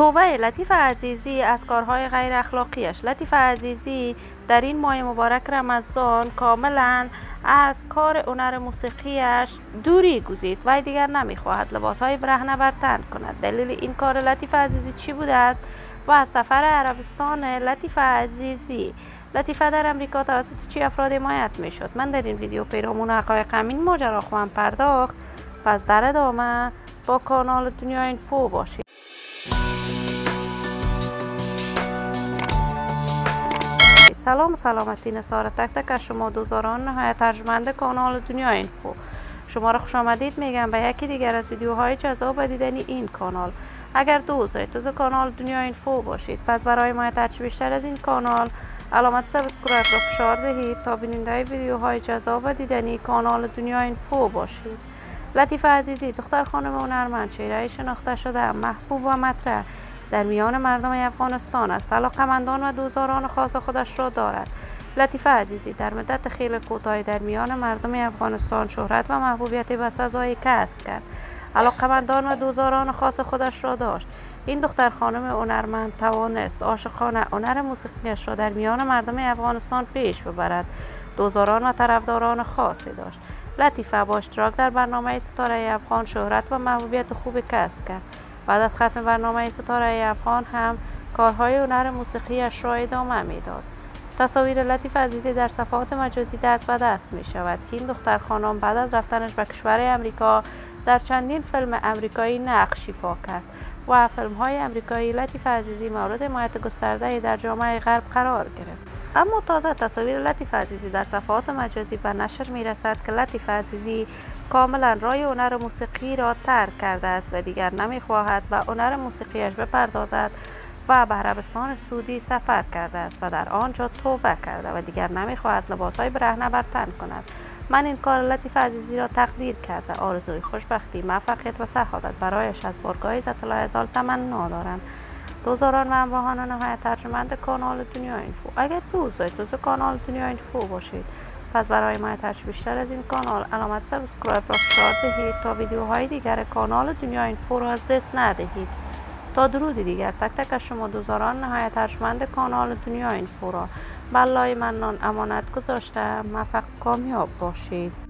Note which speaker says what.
Speaker 1: توبه لطیف عزیزی از کارهای غیر اخلاقیش. لطیف عزیزی در این ماه مبارک رمضان کاملا از کار هنر موسیقیش دوری گزید و دیگر نمیخواهد لباسهای برهنه بر تن کند. دلیل این کار لطیف عزیزی چی بوده است و سفر عربستان لطیف عزیزی؟ لطیفه در امریکا توسط چه افراد حمایت میشد؟ من در این ویدیو پیرامون حقایق همین ماجرا خواهم پرداخت. پس در ادامه با کانال دنیا اینفو باشید. سلام سلامتی نثار تک تک از شما دوستان نهایت ارجمند کانال دنیا اینفو. شما را خوش آمدید میگم به یکی دیگر از ویدیوهای جذاب دیدنی این کانال. اگر دوست کانال دنیا اینفو باشید پس برای حمایت بیشتر از این کانال علامت سابسکرایب را فشار دهید تا بیننده ویدیوهای جذاب دیدنی کانال دنیا اینفو باشید. لطیفه عزیزی دختر خانم هنرمند چهره شناخته شده محبوب و مطرح در میان مردم افغانستان است. علاقه‌مندان و دوستداران خاص خودش را دارد. لطیفه عزیزی در مدت خیلی کوتاهی در میان مردم افغانستان شهرت و محبوبیت بسزایی کسب کرد. علاقه‌مندان و دوستداران خاص خودش را داشت. این دختر خانم هنرمند توانست عاشقانه هنر موسیقیش را در میان مردم افغانستان پیش ببرد. دوستداران و طرفداران خاصی داشت. لطیفه با اشتراک در برنامه ستاره افغان شهرت و محبوبیت خوبی کسب کرد. بعد از ختم برنامه ستاره افغان هم کارهای هنر موسیقیش را ادامه میداد. تصاویر لطیفه عزیزی در صفحات مجازی دست به دست می شود که این دختر خانم بعد از رفتنش به کشور امریکا در چندین فیلم امریکایی نقش ایفا کرد و فیلم های امریکایی لطیفه عزیزی مورد حمایت گسترده در جامعه غرب قرار گرفت. اما تازه تصاویر لطیفه عزیزی در صفحات مجازی به نشر می رسد که لطیفه عزیزی کاملا راه هنر موسیقی را ترک کرده است و دیگر نمی خواهد به هنر موسیقیش بپردازد و به عربستان سعودی سفر کرده است و در آنجا توبه کرده و دیگر نمی خواهد لباسهای برهنه بر تن کند. من این کار لطیفه عزیزی را تقدیر کرده. آرزوی خوشبختی، موفقیت و سعادت برایش از بارگاه عزت الله ازال تمنا دارم. دوستداران و همراهان نهایت ارجمند کانال دنیا اینفو، اگر دوست کانال دنیا اینفو باشید پس برای حمایت بیشتر از این کانال علامت سابسکرایب را فشار دهید تا ویدیوهای دیگر کانال دنیا اینفو را از دست ندهید. تا درودی دیگر تک تک از شما دوستداران نهایت ارجمند کانال دنیا اینفو را به الله منان امانت گذاشته. موفق کامیاب باشید.